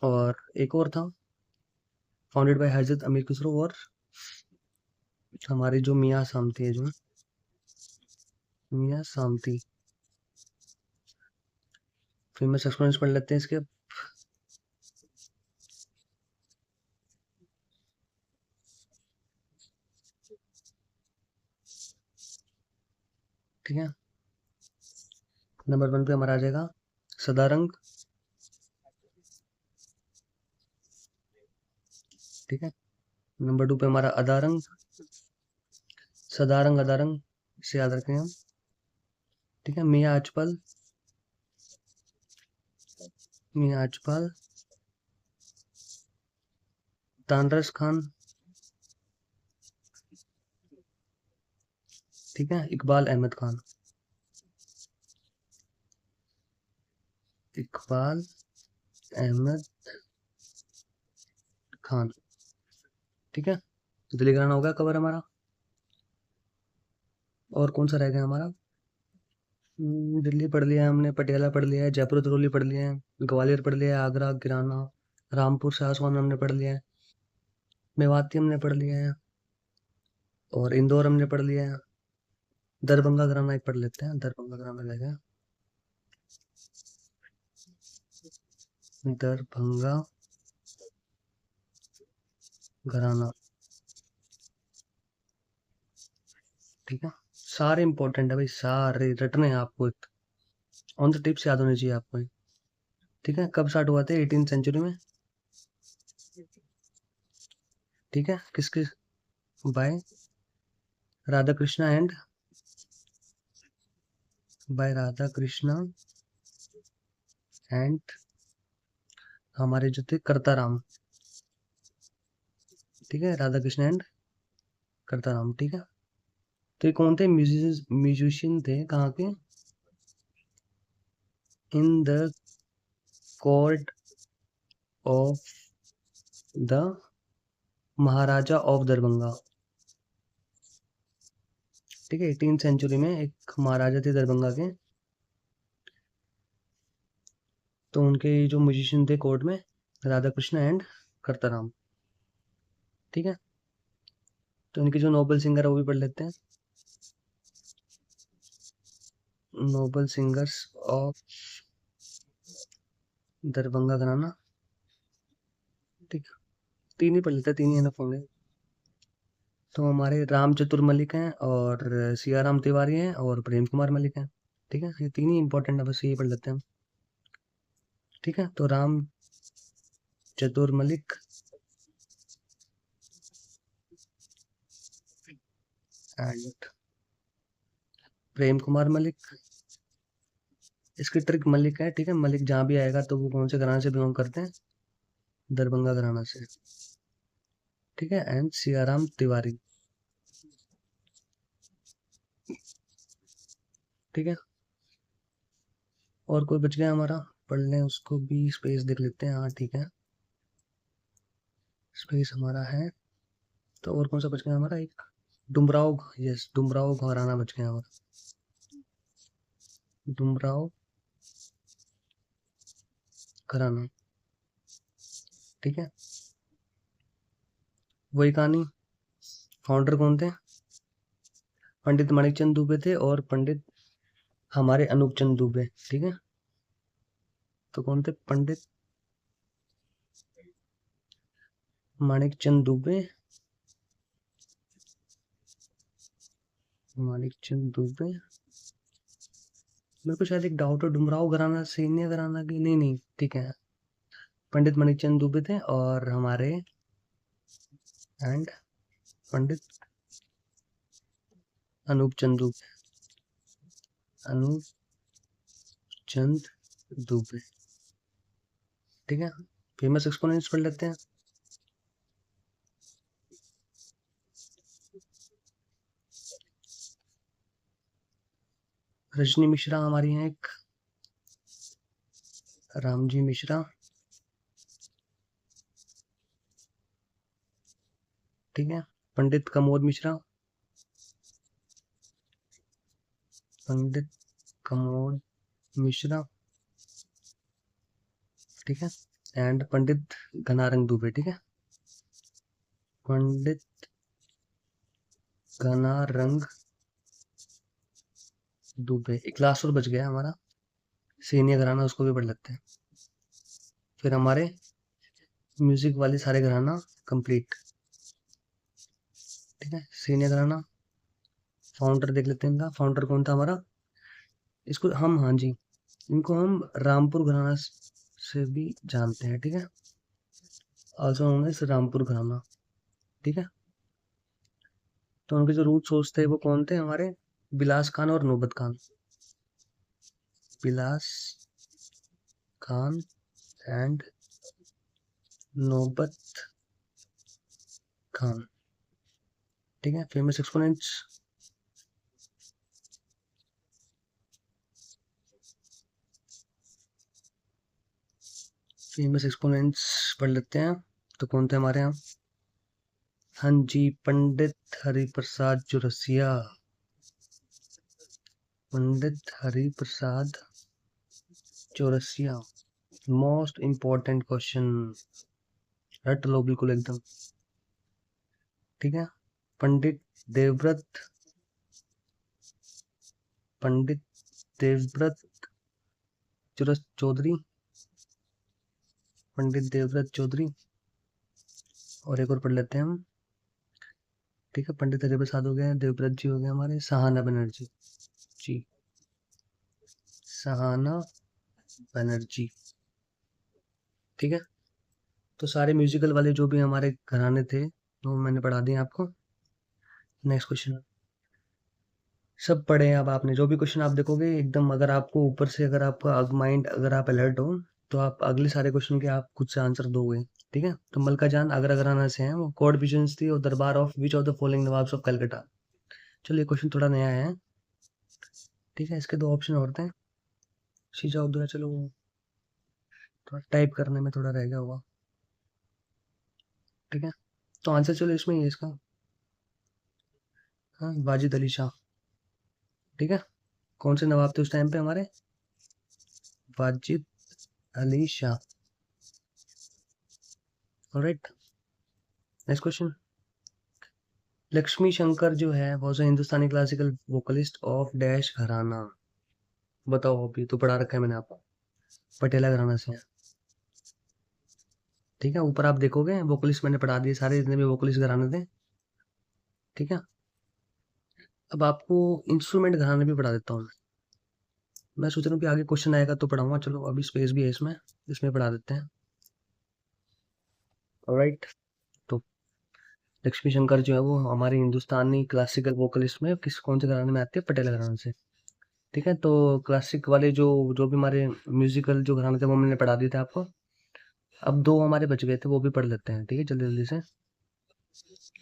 और एक और था, फाउंडेड बाय हजरत अमीर खुसरो और हमारे जो मियाँ सामती है, जो मियाँ सामती। फेमस एक्सपोनेंट्स पढ़ लेते हैं इसके। ठीक है, नंबर 1 पे हमारा आ जाएगा सदारंग। ठीक है, नंबर 2 पे हमारा अदारंग। सदारंग अदारंग से याद रखें हम। ठीक है, मियाँ अजपल। मियाँ अजपल। तानरस खान। ठीक है, इकबाल अहमद खान। इकबाल अहमद खान। ठीक है, दिल्ली घराना हो गया कवर हमारा। और कौन सा रह गया हमारा? दिल्ली पढ़ लिया हमने, पटियाला पढ़ लिया है, जयपुर दरोली पढ़ लिया है, ग्वालियर पढ़ लिया है, आगरा गिराना, रामपुर सासवान हमने पढ़ लिया है, मेवाती हमने पढ़ लिया है, और इंदौर हमने पढ़ लिया है। दरभंगा घराना एक पढ़ लेते हैं, दरभंगा घराना रह गया। दरभंगा घराना। ठीक है, सारे इंपॉर्टेंट है भाई, सारे रटने हैं आपको, ऑन द टिप्स याद होने चाहिए आपको ये। ठीक है, कब स्टार्ट हुआ था 18th सेंचुरी में? ठीक है, किसके? By Radha Krishna and, by Radha Krishna and हमारे जो थे करताराम। ठीक है, राधा कृष्ण एंड करताराम। ठीक है, तो ये कौन थे? म्यूजिशियन थे, कहाँ के? In the court of the Maharaja of Darbhanga. ठीक है, 18th सेंचुरी में एक महाराजा थे दरभंगा के, तो उनके जो म्यूजिशियन थे कोर्ट में, राधा कृष्ण एंड करताराम। ठीक है, तो इनके जो नोबल सिंगर है वो भी पढ़ लेते हैं। नोबल सिंगर्स ऑफ दरभंगा घराना। ठीक है, तीन ही पढ़ लेते हैं, तीन ही एनफ होंगे। तो हमारे राम चतुर मलिक हैं, और सियाराम तिवारी हैं, और प्रेम कुमार मलिक हैं। ठीक है, ये तीन ही इंपॉर्टेंट है, बस ये पढ़ लेते हैं हम। ठीक है, तो राम चतुर मलिक एंड प्रेम कुमार मलिक। इसकी ट्रिक मलिक है। ठीक है, मलिक जहाँ भी आएगा तो वो कौन से घराने से बिलोंग करते हैं? दरभंगा घराना से। ठीक है, एंड सियाराम तिवारी। ठीक है, और कोई बच गया हमारा? पढ़ लें उसको भी, स्पेस देख लेते हैं। हाँ ठीक है, स्पेस हमारा है। तो और कौन सा बच गया हमारा? एक डुमराव। यस, डुमराव घराना बच गया हमारा। डुमराव घराना। ठीक है, वही कहानी। फाउंडर कौन थे? पंडित माणिकचंद दुबे थे, और पंडित हमारे अनूप चंद दुबे। ठीक है, तो कौन थे? पंडित माणिकचंद दुबे। माणिकचंद दुबे। मेरे को शायद एक डाउट है, डुमराव घराना सैन्य घराना की? नहीं नहीं, ठीक है, पंडित माणिकचंद दुबे थे, और हमारे एंड पंडित अनूप चंद दुबे। अनूप चंद दुबे। ठीक है, फेमस एक्सपोनेंट्स पढ़ लेते हैं। रजनी मिश्रा हमारी हैं एक, रामजी मिश्रा, ठीक है। पंडित कमोद मिश्रा, पंडित कमोद मिश्रा, ठीक है। एंड पंडित घनारंग दुबे, ठीक है। पंडित घनारंग दुबे। एक क्लास और बच गया हमारा, सीनियर घराना, उसको भी पढ़ लेते हैं। फिर हमारे म्यूजिक वाले सारे घराना कंप्लीट, ठीक है। सीनियर घराना, फाउंडर देख लेते हैं इनका। फाउंडर कौन था हमारा, इसको हम, हाँ जी, इनको हम रामपुर घराना से भी जानते हैं, ठीक है। आल्सो नोन एज रामपुर घराना, ठीक है। तो उनके जो रूट सोर्स थे वो कौन थे हमारे, बिलास खान और नौबत खान। बिलास खान एंड नौबत खान, ठीक है। फेमस एक्सपोनेंट्स, फेमस एक्सपोनेंट्स पढ़ लेते हैं। तो कौन थे हमारे यहाँ, हाँ जी, Pandit Hariprasad Chaurasia, Pandit Hariprasad Chaurasia. Most important question, रट लो बिल्कुल एकदम, ठीक है। पंडित देवव्रत, पंडित देवव्रत चौधरी, पंडित देवव्रत चौधरी। और एक और पढ़ लेते हैं हम, ठीक है। पंडित हरिप्रसाद हो गए, देवव्रत जी हो गए हमारे, सहाना बनर्जी जी, सहाना बनर्जी, ठीक है। तो सारे म्यूजिकल वाले जो भी हमारे घराने थे वो मैंने पढ़ा दिए आपको। नेक्स्ट क्वेश्चन, सब पढ़े हैं अब आपने। जो भी क्वेश्चन आप देखोगे एकदम, अगर आपको ऊपर से, अगर आपका माइंड, अगर आप अलर्ट हो तो आप अगले सारे क्वेश्चन के आप खुद से आंसर दोगे, ठीक है। तो मलका जान आगरा घराना से हैं वो, कोर्ट विजन्स थी और दरबार of which of the following nawabs of Calcutta. चलो ये क्वेश्चन थोड़ा नया है, ठीक है। इसके दो ऑप्शन और थे, शीजा उद्दौला, चलो थोड़ा टाइप करने में थोड़ा रह गया होगा, ठीक है। तो आंसर चलो इसमें ही है इसका, हाँ, वाजिद अली शाह, ठीक है। कौन से नवाब थे उस टाइम पे हमारे, Wajid Ali Shah, alright. Next question, Lakshmi Shankar जो है was a Hindustani classical vocalist of dash घराना। बताओ, अभी तो पढ़ा रखा है मैंने आपको, पटेला घराना से है, ठीक है। ऊपर आप देखोगे वोकलिस्ट मैंने पढ़ा दिए सारे, जितने भी वोकलिस्ट घराने थे, ठीक है। अब आपको इंस्ट्रूमेंट घराने भी पढ़ा देता हूँ मैं सोच रहा हूँ कि आगे क्वेश्चन आएगा तो पढ़ाऊंगा, चलो अभी स्पेस भी है इसमें, इसमें पढ़ा देते हैं, ऑलराइट। तो लक्ष्मी शंकर जो है वो हमारे हिंदुस्तानी क्लासिकल वोकलिस्ट में किस, कौन से घराने में आते हैं, पटेला घराने से, ठीक है। तो क्लासिक वाले जो जो भी हमारे म्यूजिकल जो घराने थे वो मैंने पढ़ा दिए थे आपको। अब दो हमारे बच गए थे, वो भी पढ़ लेते हैं, ठीक है, जल्दी जल्दी से।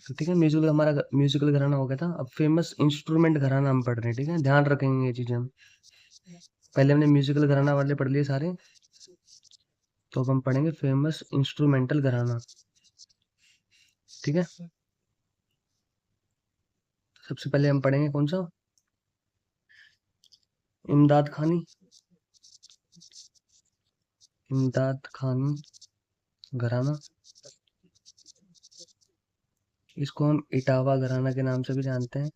तो ठीक है, म्यूजिकल, हमारा म्यूजिकल घराना हो गया था। अब फेमस इंस्ट्रूमेंट घराना हम पढ़ रहे हैं, ठीक है, ध्यान रखेंगे ये चीजें हम। पहले हमने म्यूजिकल घराना वाले पढ़ लिए सारे, तो अब हम पढ़ेंगे फेमस इंस्ट्रूमेंटल घराना, ठीक है। सबसे पहले हम पढ़ेंगे कौन सा, इमदाद खानी, इमदाद खानी घराना। इसको हम इटावा घराना के नाम से भी जानते हैं,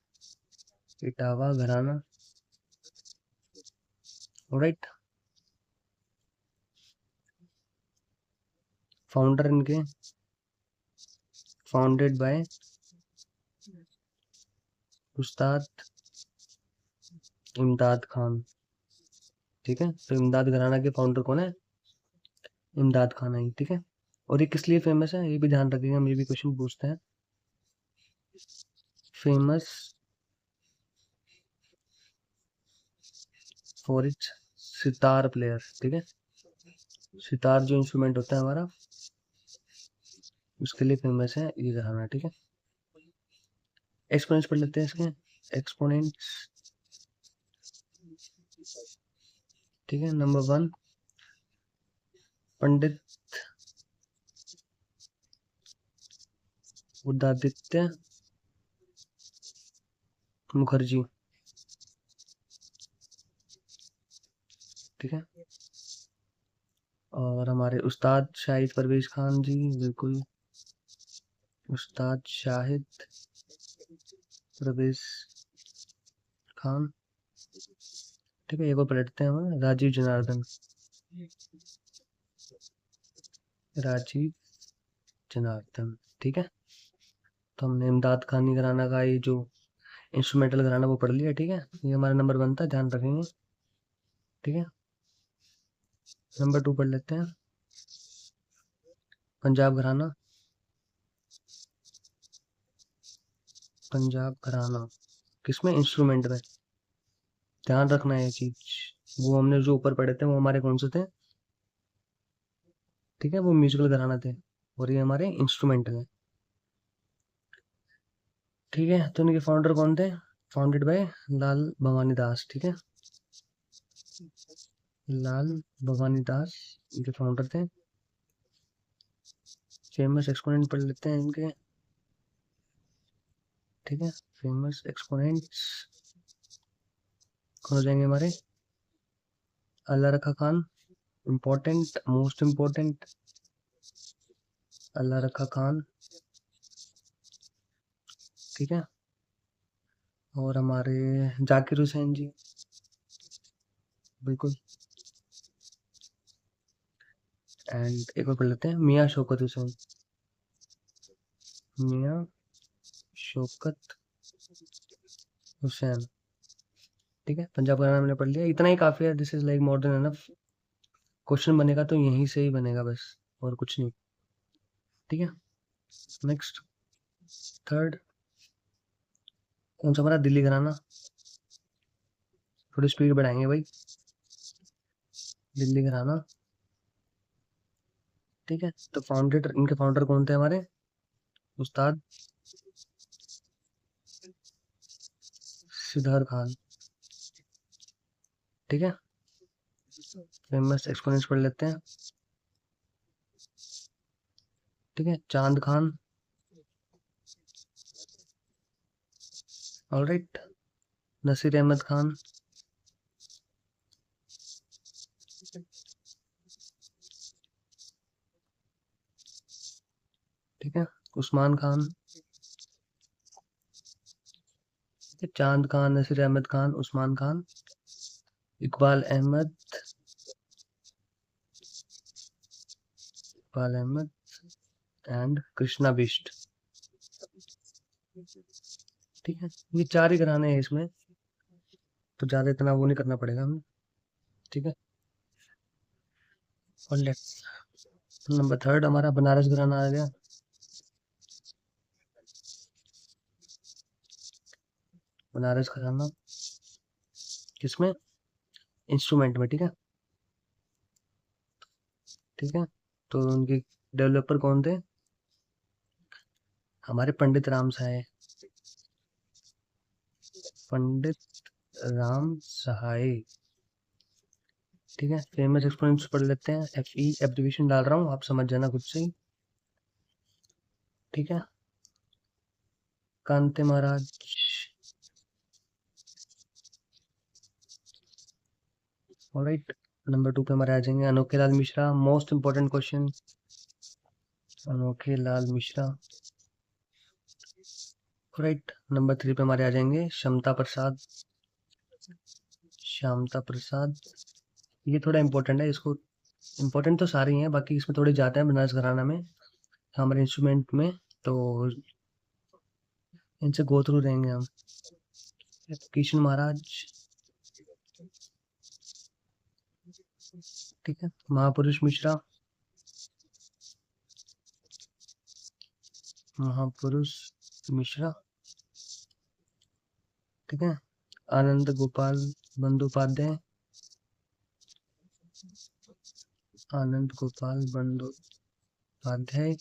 इटावा घराना, ऑलराइट। फाउंडर इनके, फाउंडेड बाय उस्ताद इमदाद खान, ठीक है। तो इमदाद घराना के फाउंडर कौन है, इमदाद खान है, ठीक है। और ये किस लिए फेमस है ये भी ध्यान रखिएगा, हम ये भी क्वेश्चन पूछते हैं। Famous for its sitar player, ठीक है। सितार जो इंस्ट्रूमेंट होता है हमारा, उसके लिए फेमस है ये घराना, ठीक है। एक्सपोनेंट्स पढ़ लेते हैं इसके, एक्सपोनेंट्स, ठीक है। नंबर 1 पंडित उदयादित्य मुखर्जी। ठीक है। और हमारे उस्ताद शाहिद परवेज खान जी, बिल्कुल उस्ताद शाहिद परवेज खान। ठीक है। एक और पलटते हैं हम, राजीव जनार्दन। राजीव जनार्दन। ठीक है। तो हमने इमदाद खानी घराना का ये जो इंस्ट्रूमेंटल घराना वो पढ़ लिया। ठीक है। ये हमारा नंबर 1 था, ध्यान रखेंगे। ठीक है। नंबर 2 पढ़ लेते हैं, पंजाब घराना। पंजाब घराना किसमें? इंस्ट्रूमेंट में। ध्यान रखना है ये चीज। वो हमने जो ऊपर पढ़े थे वो हमारे कौन से थे? ठीक है, वो म्यूजिकल घराना थे, और ये हमारे इंस्ट्रूमेंट है। ठीक है। तो इनके फाउंडर कौन थे? फाउंडेड बाय लाल भवानी दास। ठीक है। लाल भवानी दास इनके फाउंडर थे। फेमस एक्सपोनेंट पढ़ लेते हैं इनके। ठीक है। फेमस एक्सपोनेंट्स कौन हो जाएंगे हमारे? अल्लाह रखा खान, इम्पोर्टेंट, मोस्ट इम्पोर्टेंट, अल्लाह रखा खान। ठीक है। और हमारे जाकिर हुसैन जी, बिल्कुल। एंड एक और पढ़ लेते हैं, मियाँ शौकत हुसैन। मियाँ शौकत हुसैन। ठीक है। पंजाब का नाम मैंने पढ़ लिया, इतना ही काफी है। This is like more than enough. Question बनेगा तो यहीं से ही बनेगा बस, और कुछ नहीं। ठीक है। नेक्स्ट, थर्ड कौन सा हमारा? दिल्ली घराना। थोड़ी स्पीड बढ़ाएंगे भाई। दिल्ली घराना। ठीक है। तो फाउंडेड, इनके फाउंडर कौन थे हमारे? उस्ताद सिद्धार्थ खान। ठीक है। फेमस एक्सपोनेंट्स पढ़ लेते हैं। ठीक है। चांद खान। ऑलराइट। नसीर अहमद खान। ठीक है। उस्मान खान। चांद खान, नसीर अहमद खान, उस्मान खान, इकबाल अहमद, इकबाल अहमद एंड कृष्णा बिष्ट। ठीक है। ये 4 ही घराने हैं इसमें, तो ज्यादा इतना वो नहीं करना पड़ेगा हमें। ठीक है। और लेट्स, नंबर 3 हमारा बनारस घराना आ गया। बनारस घराना किसमें? इंस्ट्रूमेंट में। ठीक है। ठीक है। तो उनके डेवलपर कौन थे? हमारे पंडित राम सहाय। पंडित राम सहाय। ठीक है। फेमस एक्सपोनेंट्स पढ़ लेते हैं। एफ ई एब्रिविएशन डाल रहा हूँ, आप समझ जाना खुद से ही। ठीक है। कांते महाराज। ऑलराइट। नंबर 2 पे हमारे आ जाएंगे अनोखे लाल मिश्रा। मोस्ट इंपोर्टेंट क्वेश्चन, अनोखे लाल मिश्रा। राइट। नंबर 3 पे हमारे आ जाएंगे क्षमता प्रसाद। श्यामता प्रसाद, ये थोड़ा इंपॉर्टेंट है, इसको इंपॉर्टेंट तो सारे ही हैं, बाकी इसमें थोड़े ज्यादा है बनारस घराना में, हमारे इंस्ट्रूमेंट में, तो इनसे गो थ्रू रहेंगे हम। किशन महाराज। ठीक है। महापुरुष मिश्रा। महापुरुष मिश्रा। ठीक है। आनंद गोपाल बंदोपाध्याय। आनंद गोपाल बंदोपाध्याय।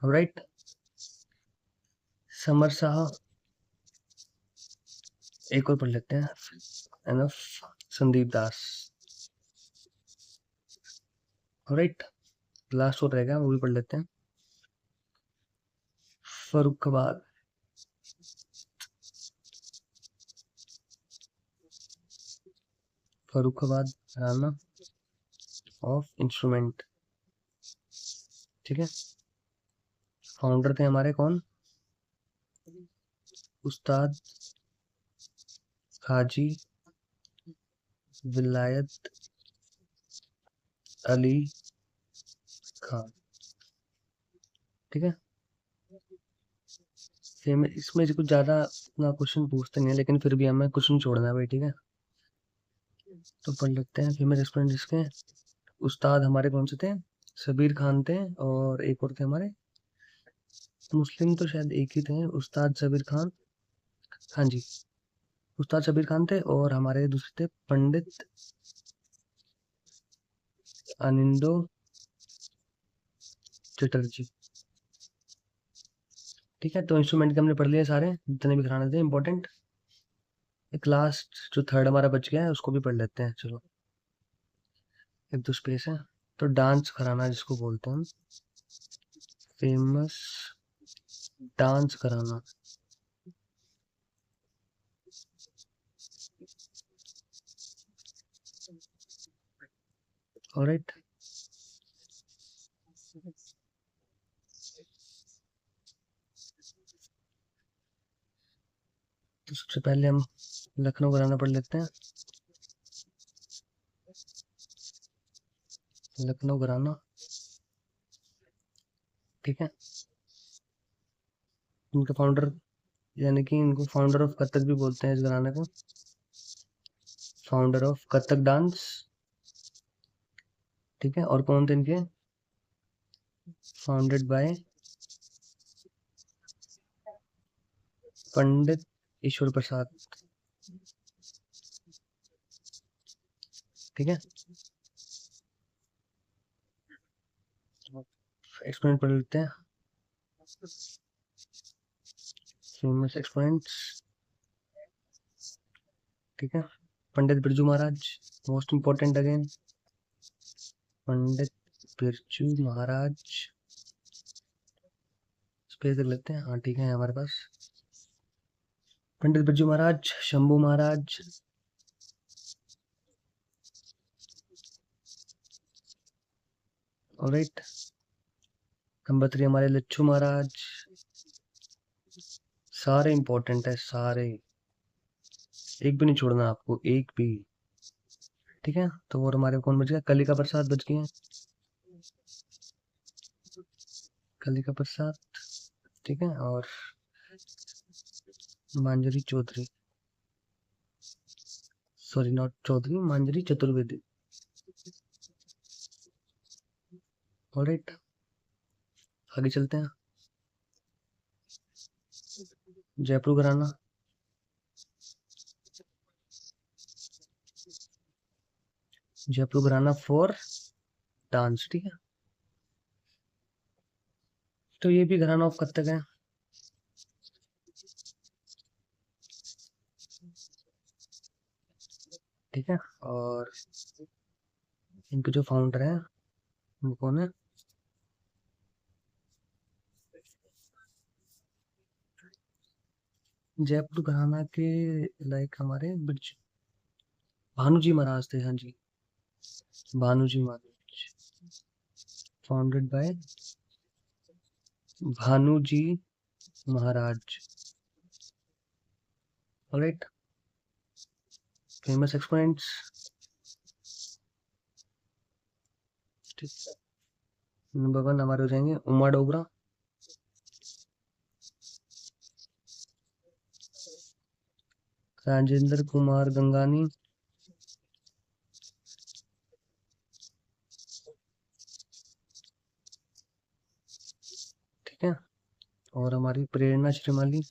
राइट। समर शाह, एक और पढ़ लेते हैं, एनफ। संदीप दास। राइट, लास्ट और रहेगा, वो भी पढ़ लेते हैं। फर्रुखाबाद, फर्रुखाबाद घराना ऑफ इंस्ट्रूमेंट। ठीक है, फाउंडर थे हमारे कौन? उस्ताद हाजी विलायत अली खान। ठीक है, सेम इसमें कुछ ज्यादा ना क्वेश्चन पूछते नहीं है, लेकिन फिर भी हमें क्वेश्चन छोड़ना है भाई। ठीक है, तो पढ़ लेते हैं फेमस एक्सपोनेंट जिसके। उस्ताद हमारे कौन से थे? शबीर खान थे, और एक और थे हमारे मुस्लिम, तो शायद एक ही थे, उस्ताद शबीर खान। हाँ जी, उस्ताद शबीर खान थे, और हमारे दूसरे थे पंडित अनिंदो चटर्जी। ठीक है, तो इंस्ट्रूमेंट के हमने पढ़ लिए सारे जितने भी घराने थे इंपॉर्टेंट। एक लास्ट जो थर्ड हमारा बच गया है उसको भी पढ़ लेते हैं, चलो। एक दो स्पेस है, तो डांस घराना जिसको बोलते हैं हम, फेमस डांस घराना। ऑलराइट, तो सबसे पहले हम लखनऊ घराना पढ़ लेते हैं। लखनऊ घराना, ठीक है, इनका फाउंडर, यानी कि इनको फाउंडर ऑफ कथक भी बोलते हैं इस घराने को, फाउंडर ऑफ कथक डांस। ठीक है, और कौन थे इनके? फाउंडेड बाय पंडित ईश्वर प्रसाद। ठीक है, एक्सपोनेंट पढ़ लेते हैं, फेमस एक्सपोनेंट्स। ठीक है, Pandit Birju Maharaj, most important again, Pandit Birju Maharaj. Space देख लेते हैं, हाँ ठीक है हमारे पास पंडित बिरजू महाराज, शंभू महाराज, ऑलराइट। नंबर 3 हमारे लच्छू महाराज। सारे इंपॉर्टेंट है सारे, एक भी नहीं छोड़ना आपको, एक भी। ठीक है, तो और हमारे कौन बच गया? कलिका प्रसाद बच गए हैं, कलिका प्रसाद। ठीक है, और मांजरी Chaudhary, sorry not Chaudhary, Manjari Chaturvedi. Alright, आगे चलते हैं। जयपुर घराना, जयपुर घराना फॉर डांस। ठीक है, तो ये भी घराना ऑफ कथक है। ठीक है, और इनके जो फाउंडर हैं वो कौन है? जयपुर घराना के लाइक हमारे भानुजी महाराज थे। हाँ जी, Bhanuji Maharaj, founded by Bhanuji Maharaj. Alright, famous exponents. Number 1 हमारे हो जाएंगे उमा डोगरा, राजेंद्र कुमार गंगानी, ठीक है, और हमारी प्रेरणा श्रीमाली,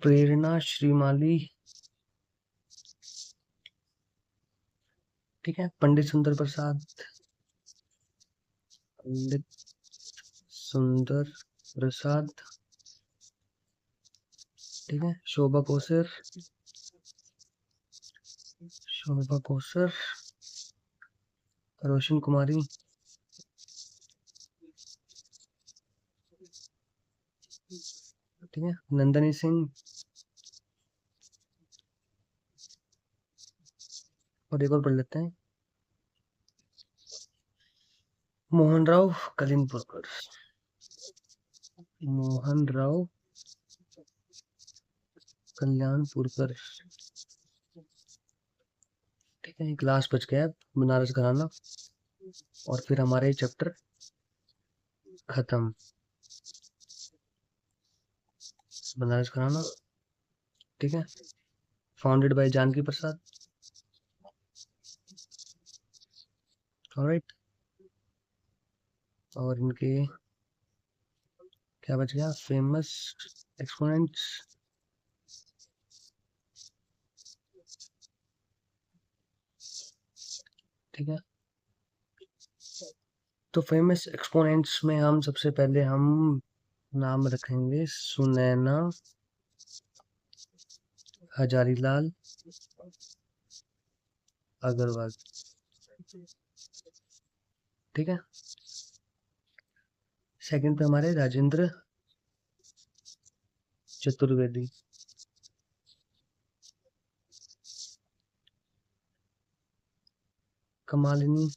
प्रेरणा श्रीमाली। ठीक है, पंडित सुंदर प्रसाद, पंडित सुंदर प्रसाद। ठीक है, शोभा कोसर, शोभा कोसर, रोशन कुमारी, ठीक है, नंदनी सिंह, और एक और पढ़ लेते हैं, मोहन राव कलीमपुरकर, मोहन राव कल्याणपुरकर, ठीक है। एक लास्ट बच गया है, बनारस घराना, और फिर हमारे चैप्टर खत्म। बनारस घराना, ठीक है, founded by Janki Prasad, alright. और इनके क्या बच गया, फेमस एक्सपोनेंट्स, ठीक है। तो फेमस एक्सपोनेंट्स में हम सबसे पहले हम नाम रखेंगे सुनैना हजारीलाल अग्रवाल, ठीक है। सेकंड पे हमारे राजेंद्र चतुर्वेदी, कमालिनी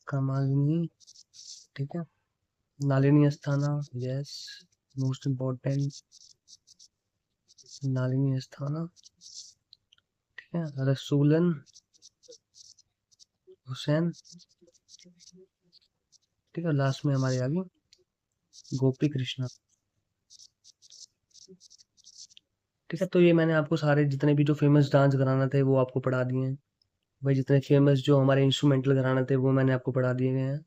कमालिनी, ठीक है। Nalini Asthana, yes, most important, Nalini Asthana, ठीक है। रसूलन हुसैन, ठीक है। लास्ट में हमारे आ गई गोपी कृष्णा, ठीक है। तो ये मैंने आपको सारे जितने भी जो फेमस डांस घराना थे वो आपको पढ़ा दिए हैं भाई। जितने फेमस जो हमारे इंस्ट्रूमेंटल घराना थे वो मैंने आपको पढ़ा दिए गए हैं,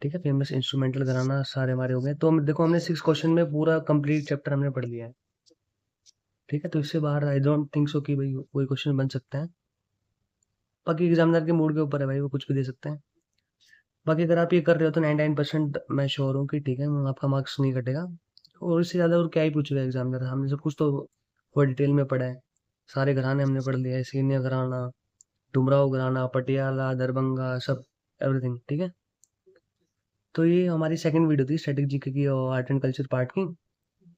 ठीक है। फेमस इंस्ट्रूमेंटल घराना सारे हमारे हो गए। तो देखो हमने 6 क्वेश्चन में पूरा कंप्लीट चैप्टर हमने पढ़ लिया है, ठीक है। तो इससे बाहर आई डोंट थिंक सो कि भाई कोई क्वेश्चन बन सकता है। बाकी एग्जामिनर के मूड के ऊपर है भाई, वो कुछ भी दे सकते हैं। बाकी अगर आप ये कर रहे हो तो 99% मैं श्योर हूँ कि ठीक है, आपका मार्क्स नहीं कटेगा। और इससे ज़्यादा और क्या ही पूछेगा एग्जामिनर, हमने सब कुछ तो वो डिटेल में पढ़ा है। सारे घराने हमने पढ़ लिए है, सीनियर घराना, डुमराव घराना, पटियाला, दरभंगा, सब एवरीथिंग, ठीक है। तो ये हमारी सेकंड वीडियो थी स्टैटिक जीके की और आर्ट एंड कल्चर पार्ट की।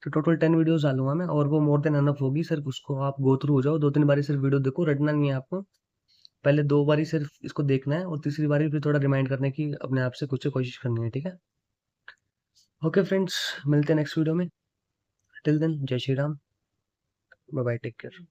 तो टोटल 10 वीडियोस डालूंगा मैं, और वो मोर देन अनफ होगी। सिर्फ उसको आप गो थ्रू हो जाओ, 2-3 बारी सिर्फ वीडियो देखो, रटना नहीं है आपको। पहले 2 बारी सिर्फ इसको देखना है, और तीसरी बारी फिर थोड़ा रिमाइंड करने की अपने आप से कुछ से कोशिश करनी है, ठीक है। ओके फ्रेंड्स, मिलते हैं नेक्स्ट वीडियो में। टिल देन, जय Shri Ram, bye bye, take care.